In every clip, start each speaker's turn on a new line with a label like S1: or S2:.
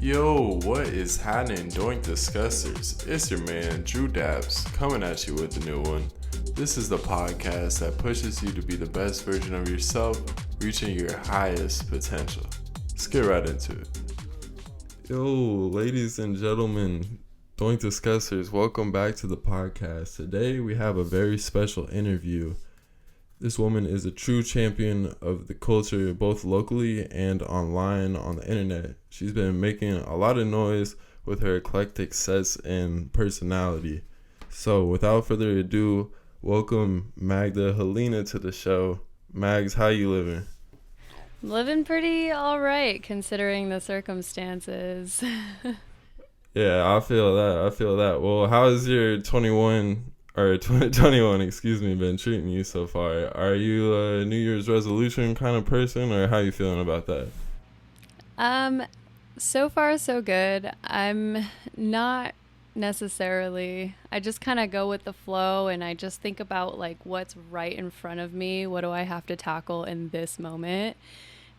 S1: Yo, what is happening, Doink Discussers? It's your man, Drew Dapps, coming at you with the new one. This is the podcast that pushes you to be the best version of yourself, reaching your highest potential. Let's get right into it. Yo, ladies and gentlemen, Doink Discussers, welcome back to the podcast. Today we have a very special interview. This woman is a true champion of the culture, both locally and online on the internet. She's been making a lot of noise with her eclectic sets and personality. So without further ado, welcome Magda Halina to the show. Mags, how you living?
S2: Living pretty all right, considering the circumstances.
S1: Yeah, I feel that. Well, how is your 2021 been treating you so far? Are you a New Year's resolution kind of person, or how you feeling about that?
S2: So far so good. I'm not necessarily. I just kind of go with the flow, and I just think about like what's right in front of me. What do I have to tackle in this moment?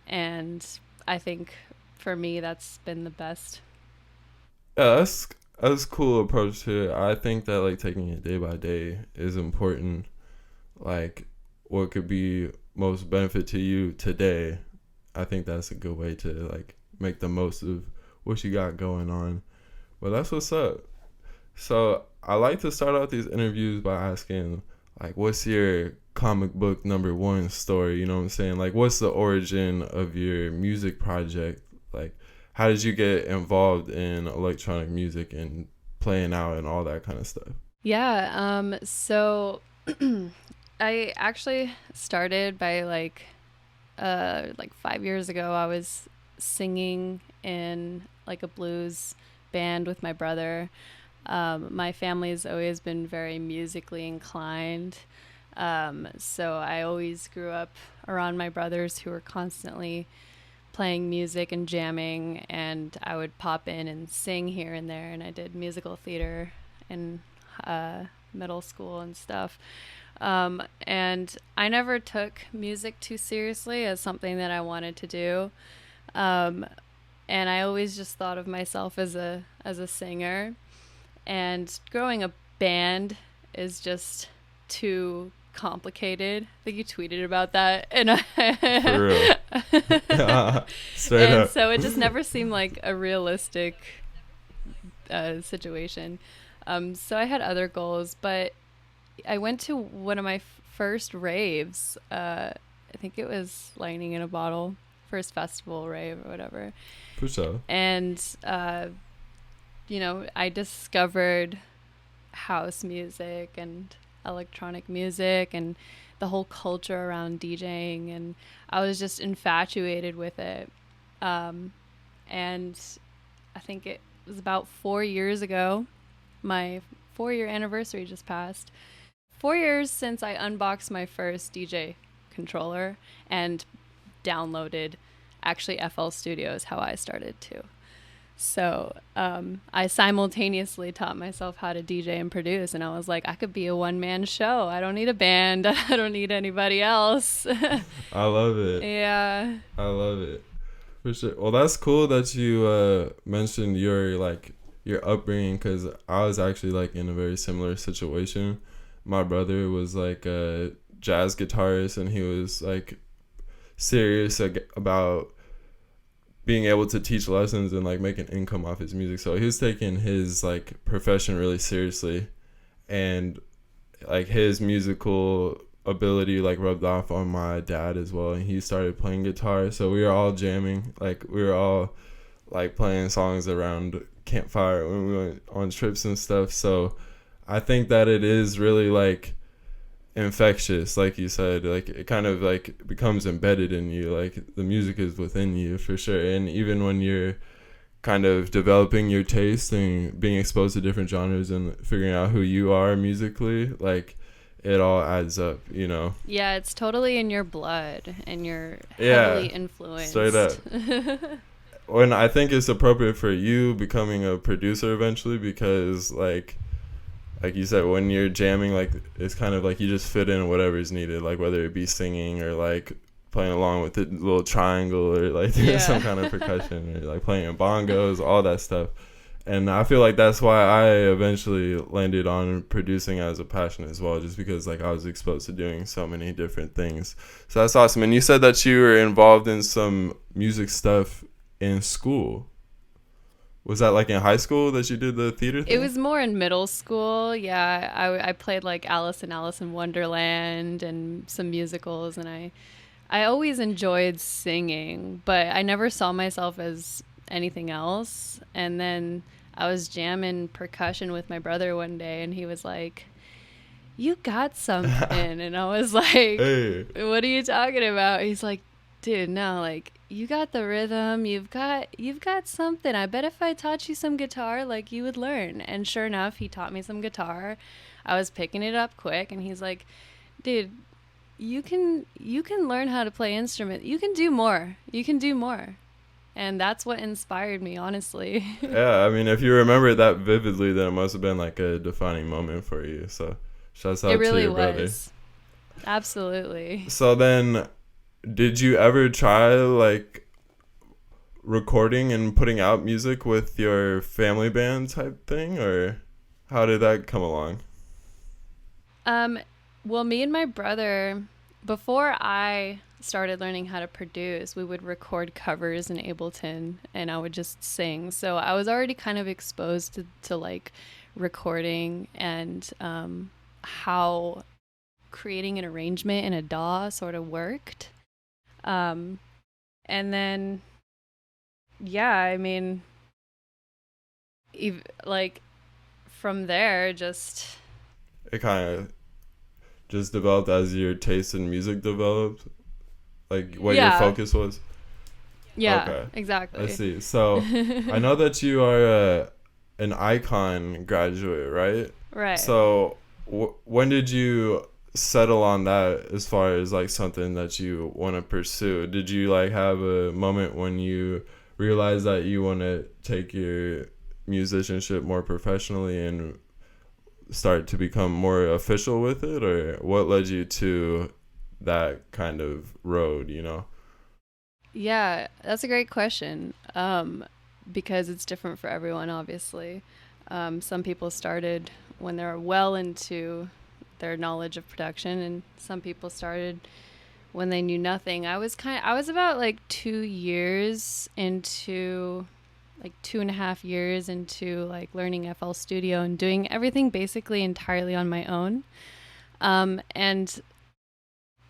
S2: And I think for me that's been the best.
S1: Yeah, that's a cool approach to it. I think that like taking it day by day is important. Like what could be most benefit to you today. I think that's a good way to like make the most of what you got going on. Well, that's what's up. So I like to start out these interviews by asking like, what's your comic book number one story? You know what I'm saying? Like, what's the origin of your music project? Like, how did you get involved in electronic music and playing out and all that kind of stuff?
S2: Yeah, so I actually started by like 5 years ago. I was singing in like a blues band with my brother. My family's always been very musically inclined. So I always grew up around my brothers who were constantly playing music and jamming, and I would pop in and sing here and there, and I did musical theater in middle school and stuff. And I never took music too seriously as something that I wanted to do. And I always just thought of myself as a singer, and growing a band is just too complicated. I think you tweeted about that, and
S1: For real. Straight
S2: and
S1: up.
S2: so it just never seemed like a realistic situation. So I had other goals, but I went to one of my first raves. I think it was Lightning in a Bottle, first festival rave or whatever.
S1: For sure.
S2: And I discovered house music and electronic music and the whole culture around DJing, and I was just infatuated with it. And I think it was about 4 years ago. My 4-year anniversary just passed. 4 years since I unboxed my first DJ controller and downloaded actually FL Studio is how I started too. So I simultaneously taught myself how to DJ and produce, and I was like, I could be a one-man show. I don't need a band. I don't need anybody else.
S1: I love it.
S2: Yeah.
S1: I love it. For sure. Well, that's cool that you mentioned your upbringing, because I was actually like in a very similar situation. My brother was like a jazz guitarist, and he was like serious about being able to teach lessons and like make an income off his music. So he was taking his like profession really seriously, and like his musical ability like rubbed off on my dad as well, and he started playing guitar. So we were all jamming, like we were all like playing songs around campfire when we went on trips and stuff. So I think that it is really like infectious, like you said. Like it kind of like becomes embedded in you, like the music is within you for sure. And even when you're kind of developing your taste and being exposed to different genres and figuring out who you are musically, like it all adds up, you know.
S2: Yeah, it's totally in your blood, and you're heavily influenced.
S1: Straight up. When I think it's appropriate for you becoming a producer eventually, because like you said, when you're jamming, like it's kind of like you just fit in whatever is needed, like whether it be singing or like playing along with the little triangle or like doing some kind of percussion or like playing bongos, all that stuff. And I feel like that's why I eventually landed on producing as a passion as well, just because like I was exposed to doing so many different things. So that's awesome. And you said that you were involved in some music stuff in school. Was that like in high school that you did the theater thing?
S2: It was more in middle school. Yeah, I played like Alice in Wonderland and some musicals, and I always enjoyed singing, but I never saw myself as anything else. And then I was jamming percussion with my brother one day, and he was like, "You got something." And I was like,
S1: Hey.
S2: "What are you talking about?" He's like, "Dude, no, like you got the rhythm, you've got something. I bet if I taught you some guitar, like you would learn." And sure enough, he taught me some guitar. I was picking it up quick, and he's like, "Dude, you can learn how to play instrument. You can do more. You can do more." And that's what inspired me, honestly.
S1: Yeah, I mean, if you remember that vividly, then it must have been like a defining moment for you. So, shouts out
S2: It really
S1: to your brother.
S2: was. Absolutely.
S1: So then, did you ever try like recording and putting out music with your family band type thing, or how did that come along?
S2: Well, me and my brother, before I started learning how to produce, we would record covers in Ableton and I would just sing. So I was already kind of exposed to like recording and how creating an arrangement in a DAW sort of worked. And then, yeah, I mean, like from there, just
S1: It kind of just developed as your taste in music developed, like what your focus was.
S2: Yeah,
S1: okay.
S2: Exactly.
S1: I see. So I know that you are an Icon graduate, right?
S2: Right.
S1: So when did you settle on that as far as like something that you want to pursue? Did you like have a moment when you realized that you want to take your musicianship more professionally and start to become more official with it, or what led you to that kind of road, you know?
S2: Yeah, that's a great question. Because it's different for everyone, obviously. Some people started when they're well into their knowledge of production, and some people started when they knew nothing. I was about like 2 years into, like 2.5 years into like learning FL Studio and doing everything basically entirely on my own. And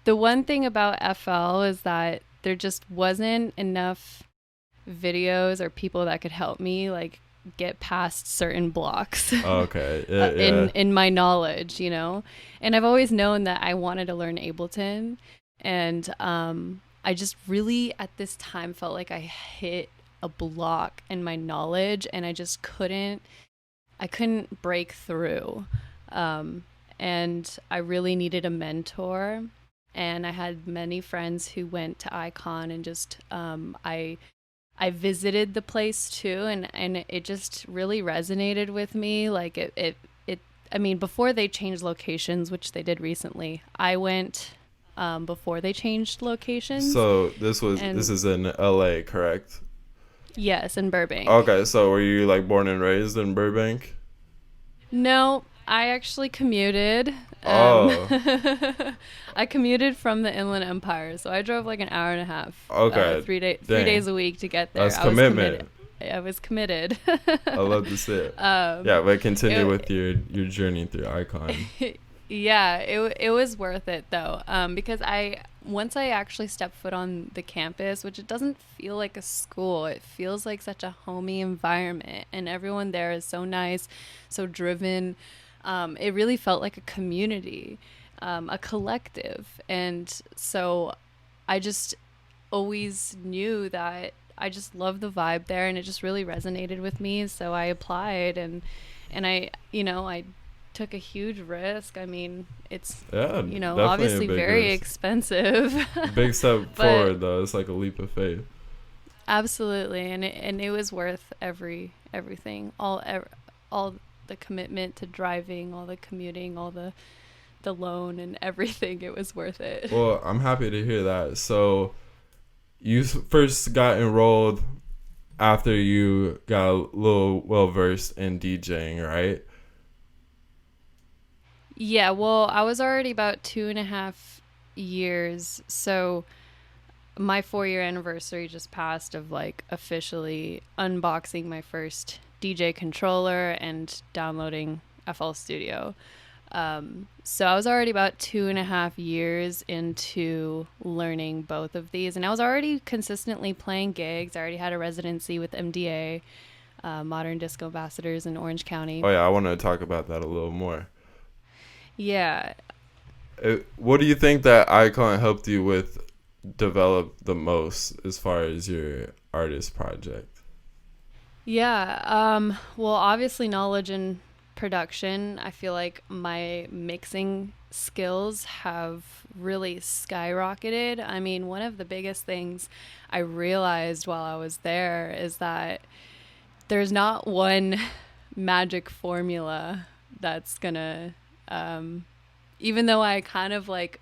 S2: the one thing about FL is that there just wasn't enough videos or people that could help me like get past certain blocks.
S1: Okay. Yeah.
S2: in my knowledge, you know. And I've always known that I wanted to learn Ableton, and I just really at this time felt like I hit a block in my knowledge, and I couldn't break through. And I really needed a mentor, and I had many friends who went to Icon, and just I visited the place too, and it just really resonated with me. Like it I mean, before they changed locations, which they did recently, I went before they changed locations.
S1: So this is in LA, correct?
S2: Yes, in Burbank.
S1: Okay, so were you like born and raised in Burbank?
S2: No, I actually commuted.
S1: Oh.
S2: I commuted from the Inland Empire, so I drove like an hour and a half.
S1: Okay.
S2: 3 days a week to get there.
S1: That's commitment.
S2: I was committed.
S1: I love to see it. Yeah, but continue with your journey through Icon.
S2: Yeah, it was worth it though, because once I actually stepped foot on the campus, which it doesn't feel like a school, it feels like such a homey environment, and everyone there is so nice, so driven. It really felt like a community, a collective, and so I just always knew that I just loved the vibe there, and it just really resonated with me. So I applied, and I took a huge risk. I mean, it's obviously very
S1: risk.
S2: Expensive.
S1: Big step forward though. It's like a leap of faith.
S2: Absolutely, and it was worth everything. All the commitment to driving, all the commuting, all the the loan and everything, it was worth it.
S1: Well, I'm happy to hear that. So you first got enrolled after you got a little well versed in DJing, right?
S2: Yeah, well, I was already about 2.5 years. So my 4 year anniversary just passed of like officially unboxing my first DJ controller and downloading FL Studio. So I was already about 2.5 years into learning both of these, and I was already consistently playing gigs. I already had a residency with MDA, Modern Disco Ambassadors in Orange County.
S1: Oh yeah, I want to talk about that a little more.
S2: Yeah.
S1: What do you think that icon helped you with develop the most as far as your artist project?
S2: Yeah. Well, obviously, knowledge and production. I feel like my mixing skills have really skyrocketed. I mean, one of the biggest things I realized while I was there is that there's not one magic formula that's gonna, even though I kind of like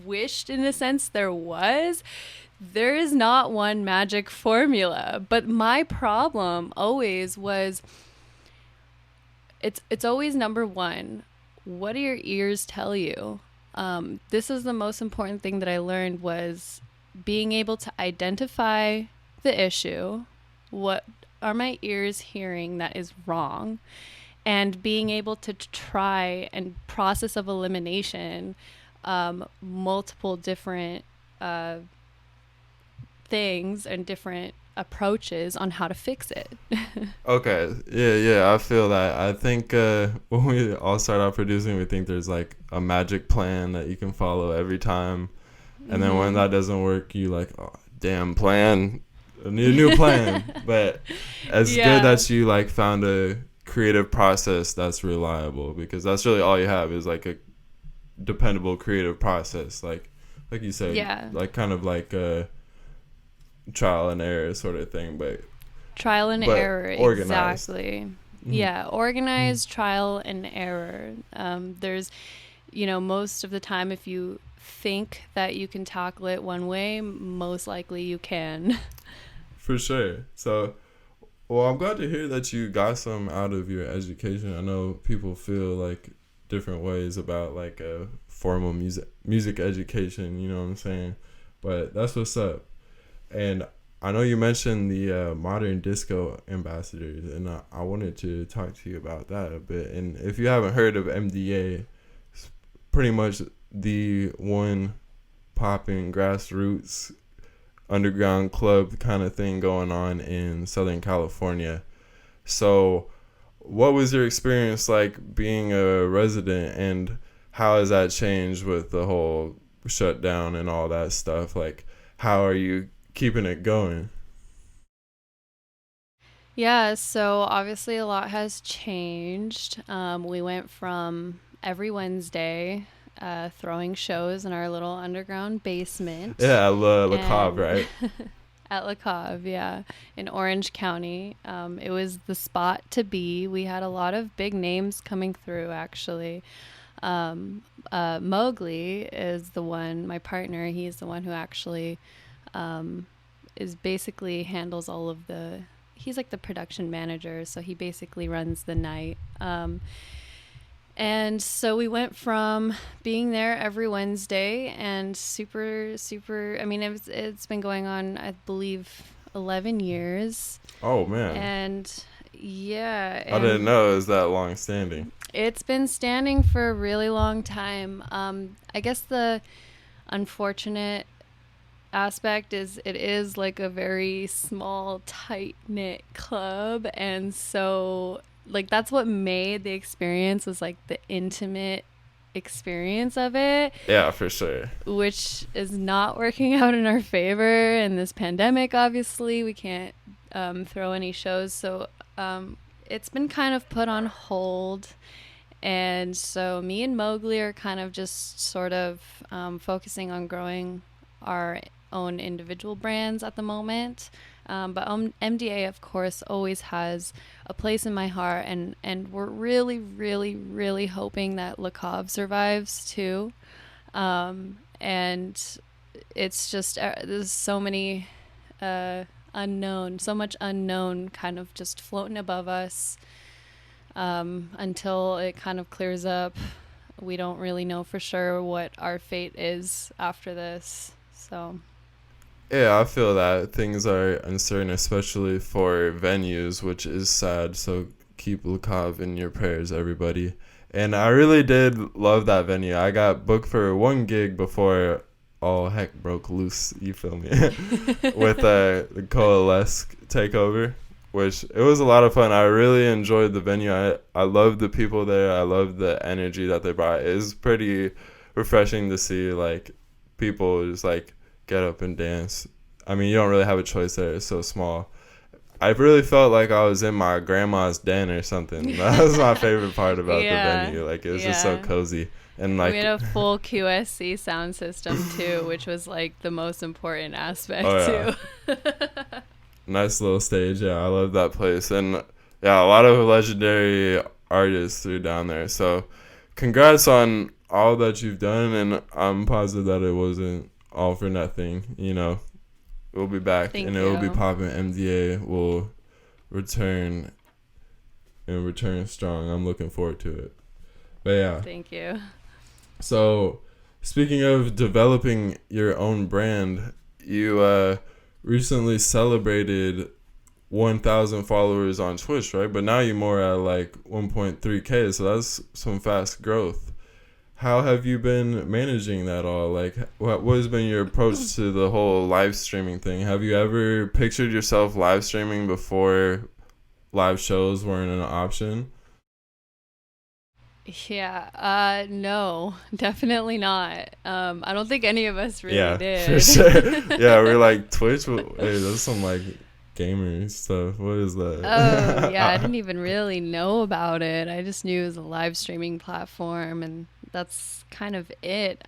S2: wished in a sense there is not one magic formula. But my problem always was it's always number one, what do your ears tell you? This is the most important thing that I learned, was being able to identify the issue. What are my ears hearing that is wrong? And being able to try and process of elimination, multiple different things and different approaches on how to fix it.
S1: Okay, yeah, I feel that. I think when we all start out producing, we think there's like a magic plan that you can follow every time, and then when that doesn't work, you like, oh, damn plan, I need a new plan. But it's good that you like found a creative process that's reliable, because that's really all you have is like a dependable creative process, like you said, like kind of like a trial and error sort of thing, but
S2: error,
S1: organized.
S2: exactly. Yeah, organized trial and error. There's, most of the time, if you think that you can tackle it one way, most likely you can.
S1: For sure. So, well, I'm glad to hear that you got some out of your education. I know people feel like different ways about like a formal music education, you know what I'm saying? But that's what's up. And I know you mentioned the Modern Disco Ambassadors, and I wanted to talk to you about that a bit. And if you haven't heard of MDA, it's pretty much the one popping grassroots underground club kind of thing going on in Southern California. So what was your experience like being a resident, and how has that changed with the whole shutdown and all that stuff? Like, how are you keeping it going?
S2: Yeah, so obviously a lot has changed. We went from every Wednesday throwing shows in our little underground basement.
S1: Yeah, La Cave, right?
S2: At La Cave, yeah, in Orange County. It was the spot to be. We had a lot of big names coming through, actually. Mowgli is the one, my partner, he's the one who actually is basically handles all of he's like the production manager, so he basically runs the night. And so we went from being there every Wednesday and super, I mean, it's been going on, I believe, 11 years.
S1: Oh, man.
S2: And yeah.
S1: I didn't know it was that long standing.
S2: It's been standing for a really long time. I guess the unfortunate aspect is it is like a very small, tight-knit club, and so like that's what made the experience, was like the intimate experience of it.
S1: Yeah, for sure.
S2: Which is not working out in our favor in this pandemic. Obviously, we can't throw any shows, so it's been kind of put on hold. And so me and Mowgli are kind of just sort of focusing on growing our own individual brands at the moment. But MDA, of course, always has a place in my heart, and we're really, really, really hoping that Le Cave survives too. And it's just there's so many so much unknown kind of just floating above us until it kind of clears up. We don't really know for sure what our fate is after this. So
S1: Yeah, I feel that things are uncertain, especially for venues, which is sad. So keep Le Cave in your prayers, everybody. And I really did love that venue. I got booked for one gig before all heck broke loose. You feel me? With the Coalesce takeover, which it was a lot of fun. I really enjoyed the venue. I loved the people there. I loved the energy that they brought. It was pretty refreshing to see like people just like get up and dance. I mean, you don't really have a choice there. It's so small. I really felt like I was in my grandma's den or something. That was my favorite part about the venue. Like, it was just so cozy. And like,
S2: we had a full QSC sound system too, which was like the most important aspect too.
S1: Nice little stage. Yeah, I love that place. And yeah, a lot of legendary artists threw down there. So congrats on all that you've done. And I'm positive that it wasn't all for nothing. You know, we'll be back.
S2: Thank
S1: and
S2: you.
S1: It will be popping. MDA will return and return strong. I'm looking forward to it. But yeah.
S2: Thank you.
S1: So speaking of developing your own brand, you recently celebrated 1,000 followers on Twitch, right? But now you're more at like 1.3K, so that's some fast growth. How have you been managing that all? Like, what has been your approach to the whole live streaming thing? Have you ever pictured yourself live streaming before live shows weren't an option?
S2: Yeah, no, definitely not. I don't think any of us really did.
S1: For sure. Yeah, we're like, Twitch, hey, that's some like gamer stuff. What is that?
S2: Oh, yeah, I didn't even really know about it. I just knew it was a live streaming platform, and that's kind of it.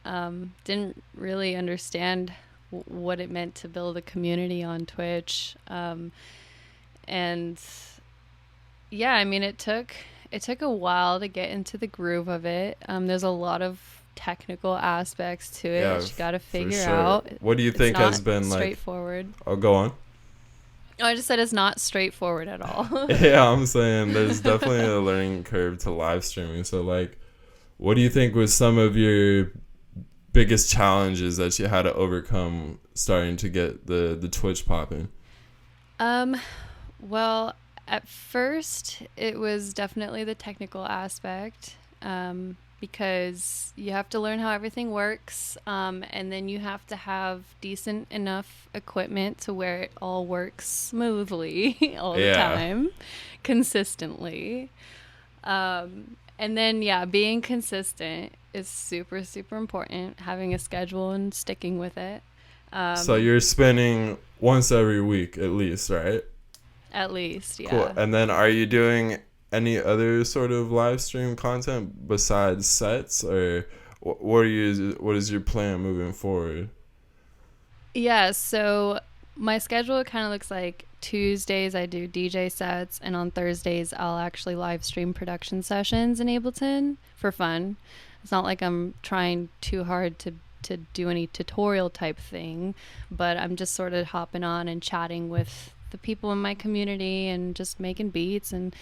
S2: Didn't really understand what it meant to build a community on Twitch. And yeah, I mean, it took a while to get into the groove of it. There's a lot of technical aspects to it that you got to figure out.
S1: What do you think has been like
S2: straightforward?
S1: Oh, go on.
S2: Oh, I just said it's not straightforward at all.
S1: Yeah, I'm saying there's definitely a learning curve to live streaming. So like, what do you think was some of your biggest challenges that you had to overcome starting to get the Twitch popping?
S2: Well, at first, it was definitely the technical aspect, because you have to learn how everything works, and then you have to have decent enough equipment to where it all works smoothly all the time, consistently. And then, being consistent is super, super important, having a schedule and sticking with it.
S1: So you're spinning once every week at least, right?
S2: At least, yeah.
S1: Cool. And then are you doing any other sort of live stream content besides sets, or what is your plan moving forward?
S2: Yeah, so my schedule kind of looks like Tuesdays I do DJ sets, and on Thursdays I'll actually live stream production sessions in Ableton for fun. It's not like I'm trying too hard to do any tutorial type thing, but I'm just sort of hopping on and chatting with the people in my community and just making beats. And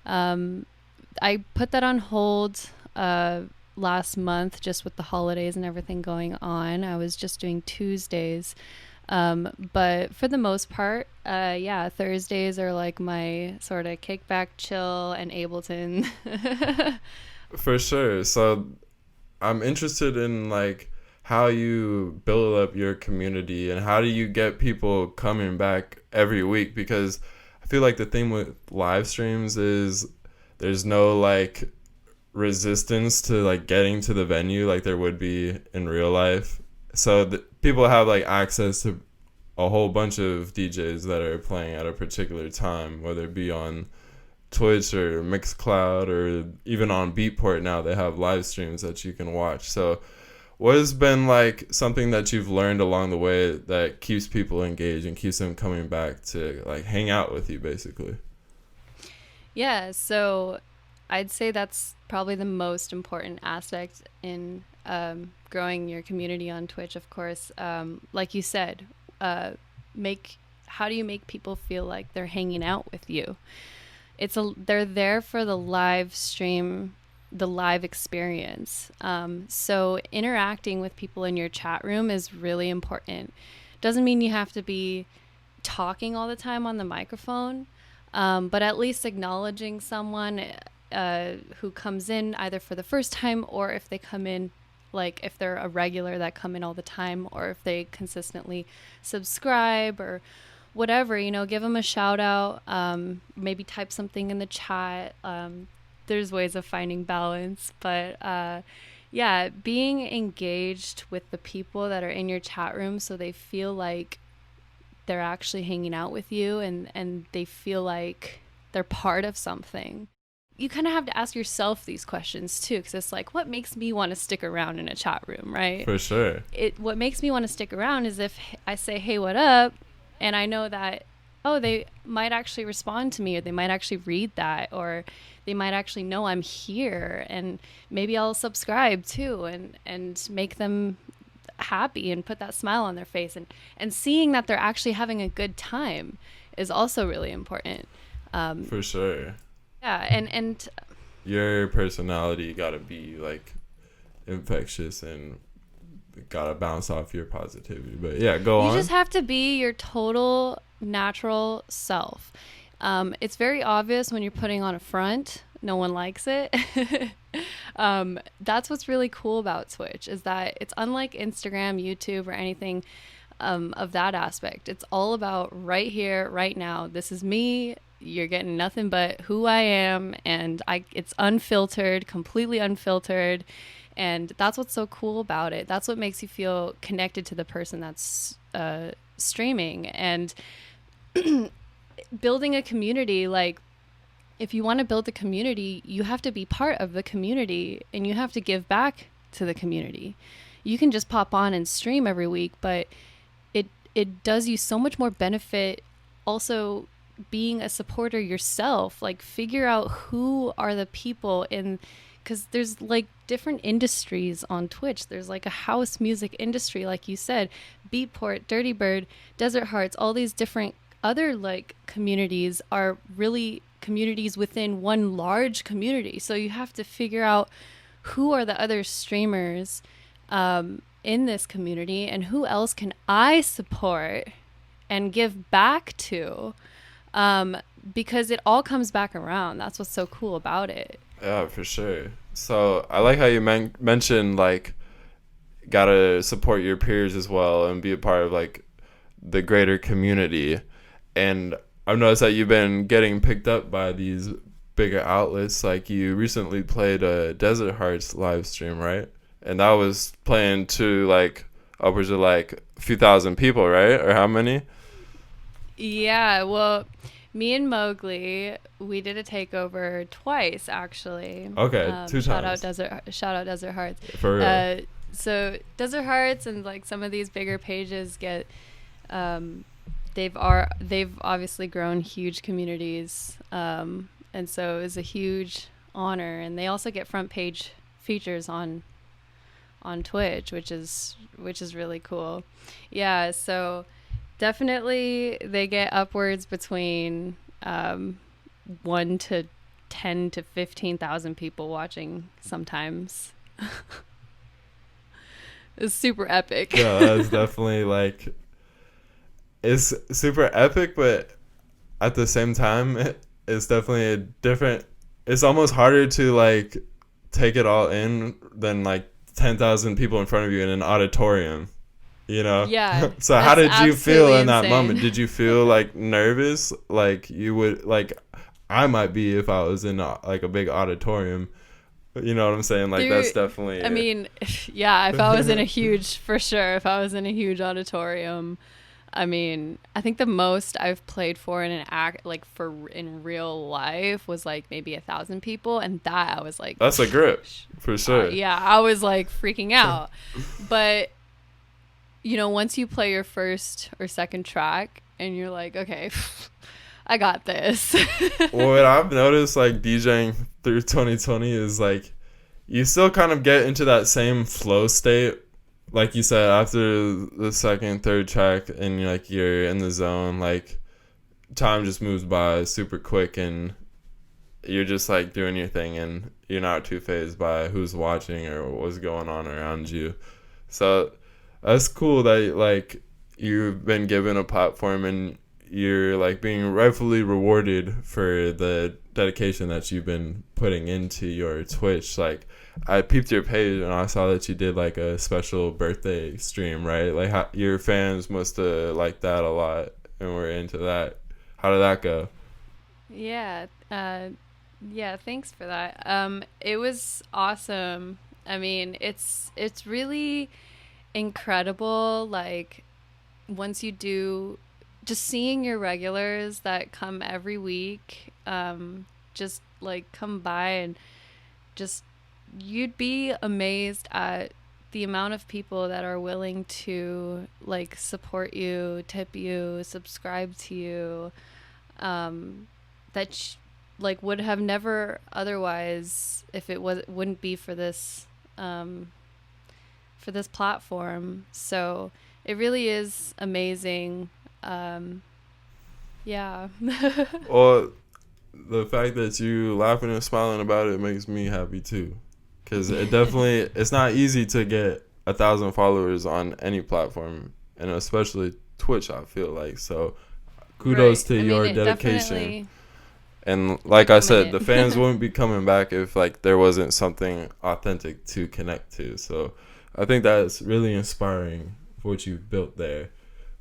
S2: I put that on hold last month just with the holidays and everything going on. I was just doing Tuesdays, but for the most part, Thursdays are like my sort of kickback, chill, and Ableton.
S1: For sure. So I'm interested in like how you build up your community and how do you get people coming back every week, because I feel like the thing with live streams is there's no like resistance to like getting to the venue like there would be in real life. So people have like access to a whole bunch of DJs that are playing at a particular time, whether it be on Twitch or Mixcloud or even on Beatport. Now they have live streams that you can watch. So what has been like something that you've learned along the way that keeps people engaged and keeps them coming back to like hang out with you, basically?
S2: Yeah, so I'd say that's probably the most important aspect in growing your community on Twitch, of course. Like you said, make how do you make people feel like they're hanging out with you? They're there for the live stream, the live experience. So interacting with people in your chat room is really important. Doesn't mean you have to be talking all the time on the microphone, but at least acknowledging someone who comes in either for the first time, or if they come in, like if they're a regular that come in all the time, or if they consistently subscribe or whatever, give them a shout out, maybe type something in the chat. There's ways of finding balance, but yeah, being engaged with the people that are in your chat room so they feel like they're actually hanging out with you, and they feel like they're part of something. You kind of have to ask yourself these questions too, because it's like, what makes me want to stick around in a chat room, right?
S1: For sure.
S2: What makes me want to stick around is if I say, hey, what up? And I know that, oh, they might actually respond to me, or they might actually read that, or they might actually know I'm here, and maybe I'll subscribe too, and make them happy and put that smile on their face, and seeing that they're actually having a good time is also really important.
S1: For sure.
S2: Yeah, and
S1: your personality gotta be like infectious and gotta bounce off your positivity. But yeah, go on.
S2: You just have to be your total natural self. It's very obvious when you're putting on a front. No one likes it. That's what's really cool about Twitch, is that it's unlike Instagram, YouTube, or anything of that aspect. It's all about right here, right now. This is me. You're getting nothing but who I am, and it's unfiltered, completely unfiltered. And that's what's so cool about it. That's what makes you feel connected to the person that's streaming. And building a community, like, if you want to build a community, you have to be part of the community, and you have to give back to the community. You can just pop on and stream every week, but it does you so much more benefit also being a supporter yourself. Like, figure out who are the people in, because there's like different industries on Twitch. There's like a house music industry, like you said, Beatport, Dirty Bird, Desert Hearts, all these different other like communities are really communities within one large community. So you have to figure out who are the other streamers in this community, and who else can I support and give back to, because it all comes back around. That's what's so cool about it.
S1: Yeah, for sure. So I like how you mentioned like gotta support your peers as well and be a part of like the greater community. And I've noticed that you've been getting picked up by these bigger outlets. Like, you recently played a Desert Hearts live stream, right? And that was playing to like upwards of like a few thousand people, right? Or how many?
S2: Yeah, well, me and Mowgli, we did a takeover twice, actually.
S1: Okay, 2 times.
S2: Shout out Desert Hearts.
S1: For real.
S2: So Desert Hearts and like some of these bigger pages get, they've obviously grown huge communities, and so it was a huge honor. And they also get front page features on Twitch, which is really cool. Yeah, so definitely they get upwards between 1 to 10 to 15,000 people watching sometimes. It's super epic.
S1: Yeah, that's definitely like, it's super epic, but at the same time it's definitely a different, it's almost harder to like take it all in than like 10,000 people in front of you in an auditorium,
S2: Yeah.
S1: So how did you feel in that
S2: insane.
S1: moment? Did you feel like nervous, like you would, like I might be if I was in like a big auditorium? You know what I'm saying? Like, that's definitely,
S2: I mean, yeah, if I was in a huge auditorium, I mean, I think the most I've played for in an act, like for in real life, was like maybe 1,000 people, and that I was like,
S1: That's a grip for sure.
S2: yeah, I was like freaking out. But once you play your first or second track, and you're like, okay, I got this.
S1: Well, what I've noticed, like DJing through 2020, is like you still kind of get into that same flow state. Like you said, after the second, third track, and you're in the zone, like time just moves by super quick, and you're just like doing your thing, and you're not too fazed by who's watching or what's going on around you. So that's cool that like you've been given a platform and you're like being rightfully rewarded for the dedication that you've been putting into your Twitch. Like I peeped your page and I saw that you did like a special birthday stream, right? Like your fans must have liked that a lot and were into that. How did that go?
S2: Yeah. Yeah, thanks for that. It was awesome. I mean, it's really incredible, like once you do, just seeing your regulars that come every week, just like come by, and just you'd be amazed at the amount of people that are willing to like support you, tip you, subscribe to you, that like would have never otherwise if it wouldn't be for this platform. So it really is amazing. Yeah.
S1: Well, the fact that you laughing and smiling about it makes me happy too, because it's not easy to get 1,000 followers on any platform, and especially Twitch, I feel like. So kudos to your dedication. And like I said, the fans wouldn't be coming back if like there wasn't something authentic to connect to. So I think that's really inspiring what you've built there.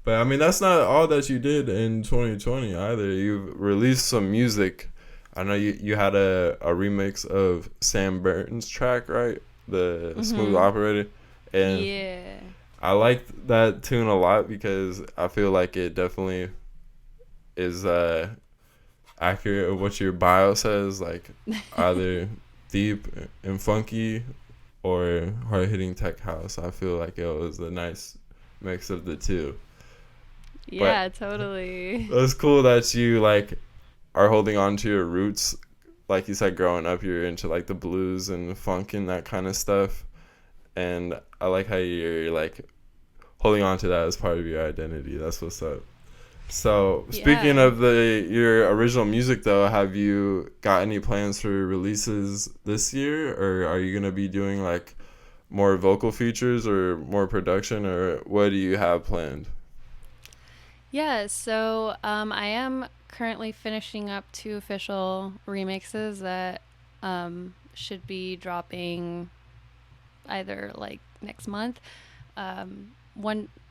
S1: But I mean, that's not all that you did in 2020 either. You've released some music. I know you had a remix of Sam Burton's track, right? The Smooth Operator. And
S2: yeah,
S1: I liked that tune a lot because I feel like it definitely is accurate of what your bio says, like either deep and funky or hard-hitting tech house. I feel like it was a nice mix of the two.
S2: Yeah, but totally.
S1: It's cool that you like are holding on to your roots. Like you said, growing up, you're into like the blues and funk and that kind of stuff. And I like how you're like holding on to that as part of your identity. That's what's up. So speaking of your original music, though, have you got any plans for releases this year, or are you gonna be doing like more vocal features or more production, or what do you have planned?
S2: Yeah, so I am currently finishing up 2 official remixes that should be dropping either like next month.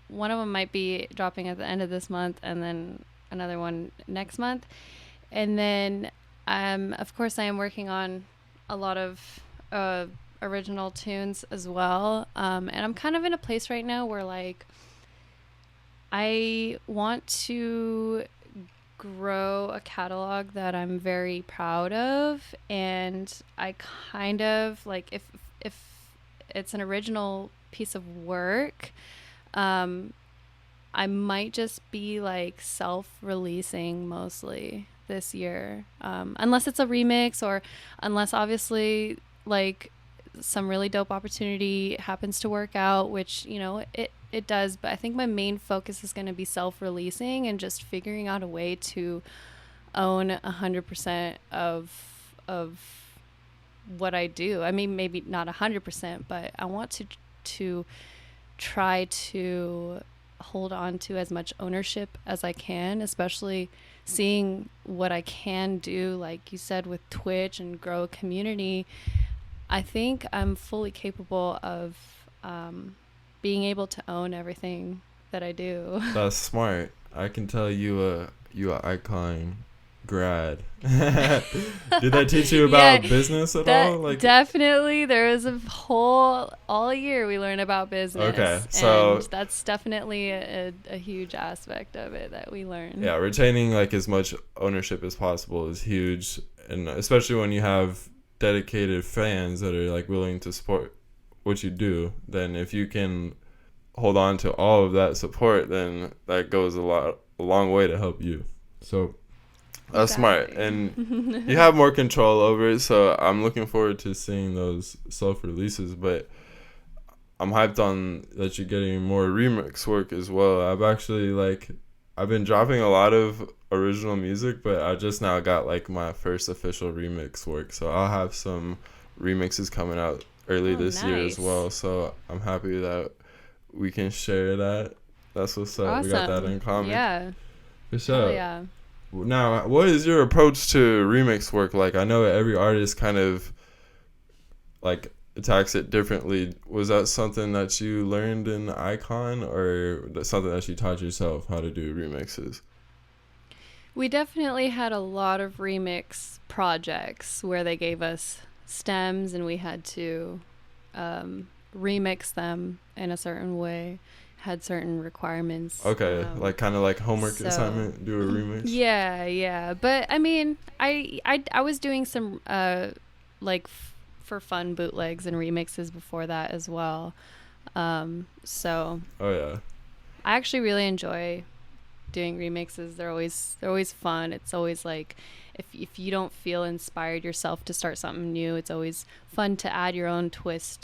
S2: One of them might be dropping at the end of this month, and then another one next month. And then, of course, I am working on a lot of original tunes as well. And I'm kind of in a place right now where, like, I want to grow a catalog that I'm very proud of. And I kind of, like, if it's an original piece of work, I might just be like self-releasing mostly this year, unless it's a remix, or unless obviously like some really dope opportunity happens to work out, which it does. But I think my main focus is going to be self-releasing and just figuring out a way to own 100% of what I do. I mean, maybe not 100%, but I want to try to hold on to as much ownership as I can, especially seeing what I can do, like you said, with Twitch and grow a community. I think I'm fully capable of being able to own everything that I do.
S1: That's smart. I can tell you a icon grad. Did they teach you about business at all? Like,
S2: definitely, there is a whole all year we learn about business.
S1: Okay, so
S2: and that's definitely a huge aspect of it that we learn.
S1: Yeah, retaining like as much ownership as possible is huge, and especially when you have dedicated fans that are like willing to support what you do. Then if you can hold on to all of that support, then that goes a long way to help you. So that's smart, and you have more control over it. So I'm looking forward to seeing those self-releases. But I'm hyped on that you're getting more remix work as well. I've been dropping a lot of original music, but I just now got like my first official remix work. So I'll have some remixes coming out early this year as well. So I'm happy that we can share that. That's what's up.
S2: Awesome.
S1: We got that in common.
S2: Yeah.
S1: For sure.
S2: Yeah.
S1: Now, what is your approach to remix work like? I know every artist kind of like attacks it differently. Was that something that you learned in Icon, or something that you taught yourself how to do remixes?
S2: We definitely had a lot of remix projects where they gave us stems and we had to remix them in a certain way, had certain requirements.
S1: Okay, like kind of like homework assignment, do a remix.
S2: Yeah. But I mean, I was doing some for fun bootlegs and remixes before that as well. So.
S1: Oh yeah.
S2: I actually really enjoy doing remixes. They're always fun. It's always like if you don't feel inspired yourself to start something new, it's always fun to add your own twist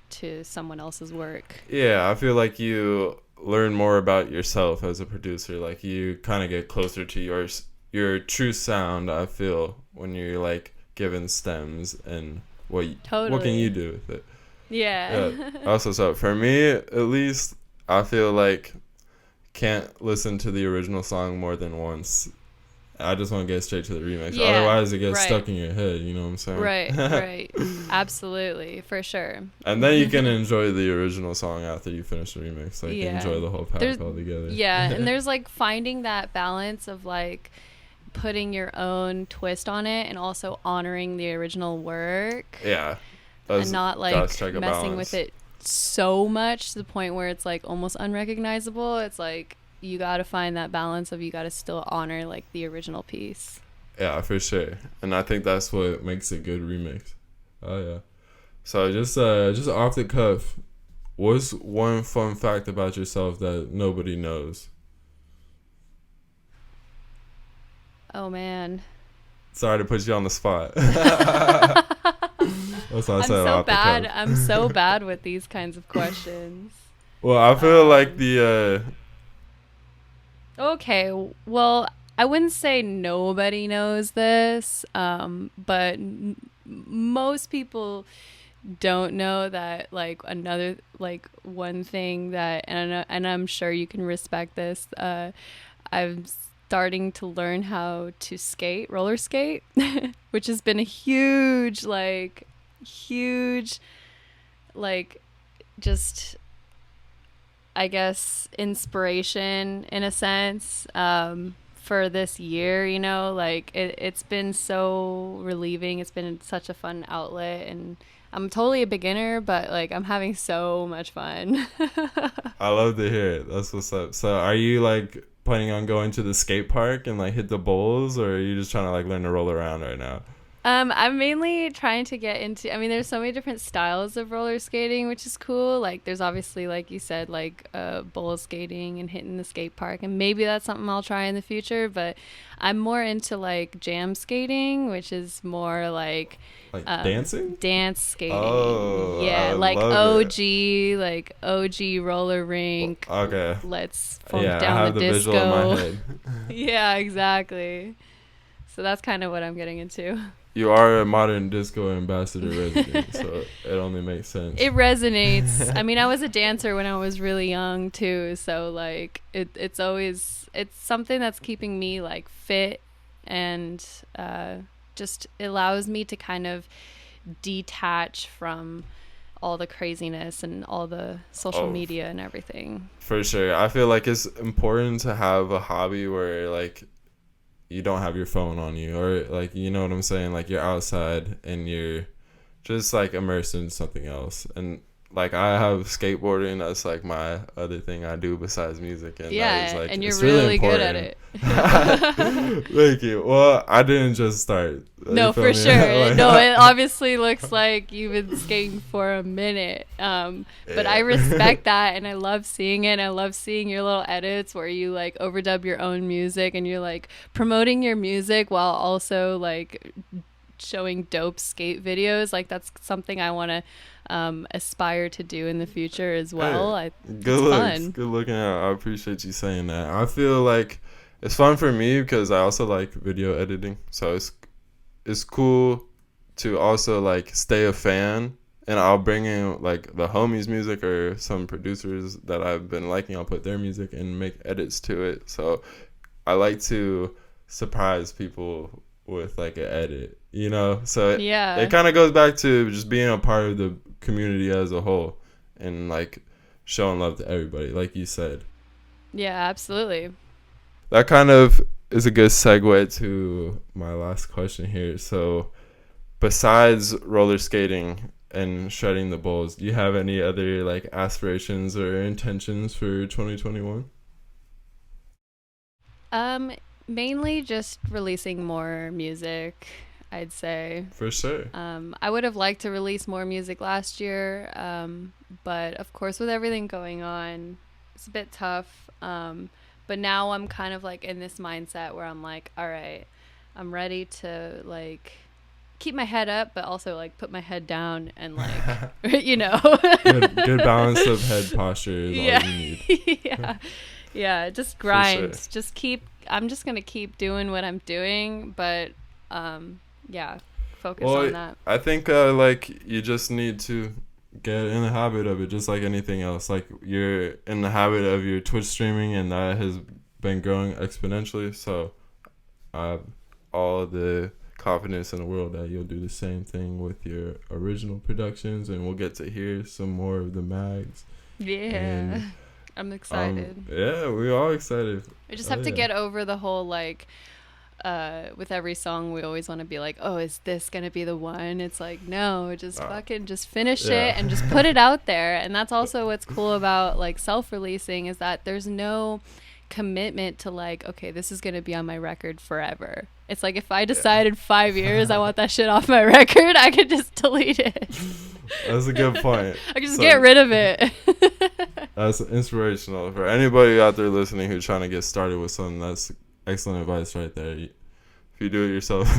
S2: to someone else's work.
S1: Yeah, I feel like you learn more about yourself as a producer. Like you kind of get closer to your true sound, I feel, when you're like given stems and what can you do with it.
S2: Yeah.
S1: Also, so for me at least, I feel like can't listen to the original song more than once. I just want to get straight to the remix. Yeah, otherwise it gets stuck in your head, you know what I'm saying?
S2: Right. Absolutely, for sure.
S1: And then you can enjoy the original song after you finish the remix. Like enjoy the whole pack all together.
S2: Yeah, and there's like finding that balance of like putting your own twist on it and also honoring the original work.
S1: Yeah.
S2: And not like messing with it so much to the point where it's like almost unrecognizable. It's like you got to find that balance of you got to still honor like the original piece.
S1: Yeah, for sure. And I think that's what makes a good remix. Oh yeah. So just off the cuff, what's one fun fact about yourself that nobody knows?
S2: Oh man.
S1: Sorry to put you on the spot. That's what I said.
S2: I'm so bad with these kinds of questions.
S1: Well, I feel like the
S2: Okay, well, I wouldn't say nobody knows this, but most people don't know that, like, another, like, one thing that, and I'm sure you can respect this, I'm starting to learn how to roller skate, which has been a huge, just, I guess, inspiration in a sense for this year, you know, like it's been so relieving. It's been such a fun outlet, and I'm totally a beginner, but like I'm having so much fun.
S1: I love to hear it. That's what's up. So are you like planning on going to the skate park and like hit the bowls, or are you just trying to like learn to roll around right now?
S2: I'm mainly trying to get into, I mean, there's so many different styles of roller skating, which is cool. Like, there's obviously, like you said, like bowl skating and hitting the skate park. And maybe that's something I'll try in the future. But I'm more into, like, jam skating, which is more like
S1: dancing?
S2: Dance skating.
S1: Oh,
S2: yeah, like OG roller rink.
S1: Okay.
S2: Let's funk down the disco.
S1: Visual in my head.
S2: Yeah, exactly. So that's kind of what I'm getting into.
S1: You are a modern disco ambassador resident, so it only makes sense.
S2: It resonates. I mean, I was a dancer when I was really young too, so like it's something that's keeping me like fit and just allows me to kind of detach from all the craziness and all the social media and everything.
S1: For sure. I feel like it's important to have a hobby where like you don't have your phone on you, or like, you know what I'm saying, like you're outside and you're just like immersed in something else. And like I have skateboarding, that's like my other thing I do besides music, and that is like,
S2: and you're
S1: it's
S2: really good
S1: important.
S2: at it.
S1: Thank you. Well, I didn't just start.
S2: No, for sure. No, it obviously looks like you've been skating for a minute. But I respect that, and I love seeing it. I love seeing your little edits where you like overdub your own music, and you're like promoting your music while also like showing dope skate videos. Like that's something I want to aspire to do in the future as well.
S1: Hey, good looks. Fun. Good looking out. I appreciate you saying that. I feel like it's fun for me because I also like video editing, so it's cool to also like stay a fan, and I'll bring in like the homies' music or some producers that I've been liking. I'll put their music and make edits to it. So I like to surprise people with like an edit, you know. So it kind of goes back to just being a part of the community as a whole, and like showing love to everybody, like you said.
S2: Yeah, absolutely.
S1: That kind of is a good segue to my last question here. So besides roller skating and shredding the bowls, do you have any other like aspirations or intentions for 2021?
S2: Mainly just releasing more music, I'd say.
S1: For sure.
S2: I would have liked to release more music last year, but of course with everything going on, it's a bit tough. But now I'm kind of like in this mindset where I'm like, all right, I'm ready to like keep my head up, but also like put my head down and like, you know.
S1: good balance of head posture is all you need.
S2: Yeah, just grind. Sure. I'm just going to keep doing what I'm doing, but focus on that.
S1: I think like you just need to get in the habit of it, just like anything else. Like you're in the habit of your Twitch streaming, and that has been growing exponentially. So I have all the confidence in the world that you'll do the same thing with your original productions, and we'll get to hear some more of the mags.
S2: Yeah. And I'm excited.
S1: Yeah, we're all excited.
S2: We just have to get over the whole like with every song we always want to be like, oh, is this gonna be the one? It's like, no, just fucking just finish it and just put it out there. And that's also what's cool about like self-releasing, is that there's no commitment to like, okay, this is gonna be on my record forever. It's like if I decided 5 years I want that shit off my record, I could just delete it.
S1: That's a good point.
S2: I could just get rid of it.
S1: That's inspirational for anybody out there listening who's trying to get started with something. That's excellent advice right there. If you do it yourself,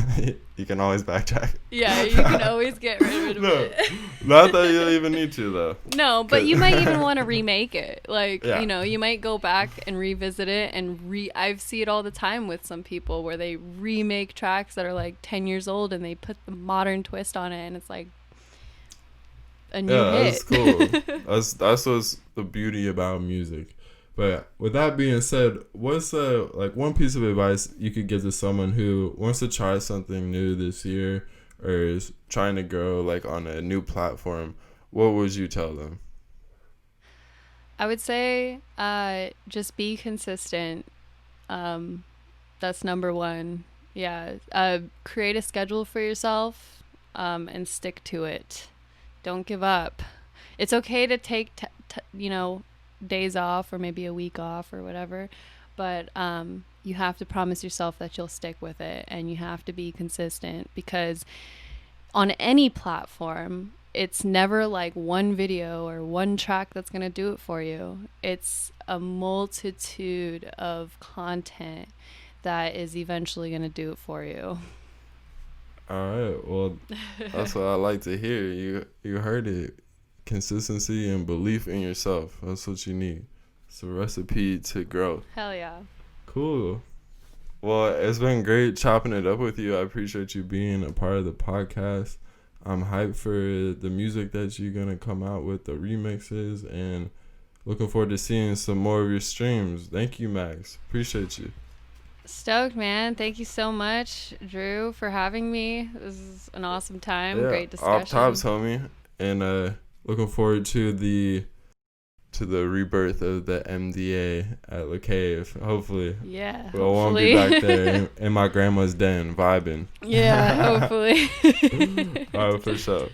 S1: you can always backtrack.
S2: Yeah, you can always get rid of it.
S1: Not that you even need to, though.
S2: No, but you might even want to remake it. Like, you know, you might go back and revisit it. And I see it all the time with some people where they remake tracks that are like 10 years old and they put the modern twist on it. And it's like a new hit.
S1: That's cool. That's what's the beauty about music. But with that being said, what's like one piece of advice you could give to someone who wants to try something new this year or is trying to grow like on a new platform? What would you tell them?
S2: I would say just be consistent. That's number one. Yeah. Create a schedule for yourself and stick to it. Don't give up. It's okay to take, days off or maybe a week off or whatever, but you have to promise yourself that you'll stick with it, and you have to be consistent, because on any platform it's never like one video or one track that's going to do it for you. It's a multitude of content that is eventually going to do it for you.
S1: All right, well, that's what I like to hear. You heard it. Consistency and belief in yourself. That's what you need. It's a recipe to growth.
S2: Hell yeah.
S1: Cool. Well, it's been great chopping it up with you. I appreciate you being a part of the podcast. I'm hyped for the music that you're going to come out with, the remixes, and looking forward to seeing some more of your streams. Thank you, Max. Appreciate you.
S2: Stoked, man. Thank you so much, Drew, for having me. This is an awesome time. Great discussion.
S1: Off tops, homie. And looking forward to to the rebirth of the MDA at La Cave. Hopefully.
S2: Yeah.
S1: We won't be back there in my grandma's den vibing.
S2: Yeah, hopefully.
S1: All right, for sure.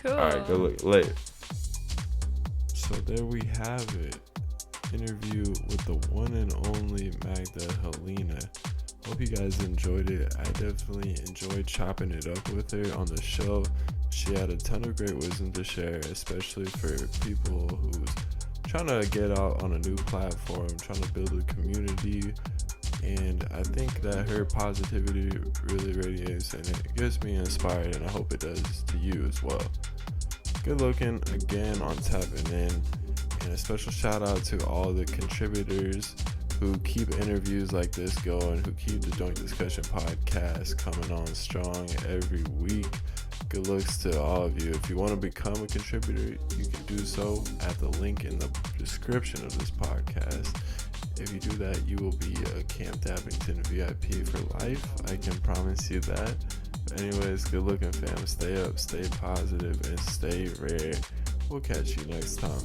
S2: Cool.
S1: All right, good look late. So there we have it. Interview with the one and only Magda Halina. Hope you guys enjoyed it. I definitely enjoyed chopping it up with her on the show. She had a ton of great wisdom to share, especially for people who's trying to get out on a new platform, trying to build a community. And I think that her positivity really radiates, and it gets me inspired, and I hope it does to you as well. Good looking again on tapping in, and a special shout out to all the contributors who keep interviews like this going, who keep the Doink Discussion podcast coming on strong every week. Good looks to all of you. If you want to become a contributor, you can do so at the link in the description of this podcast. If you do that, you will be a Camp Dappington VIP for life. I can promise you that. But anyways, good looking, fam. Stay up, stay positive, and stay rare. We'll catch you next time.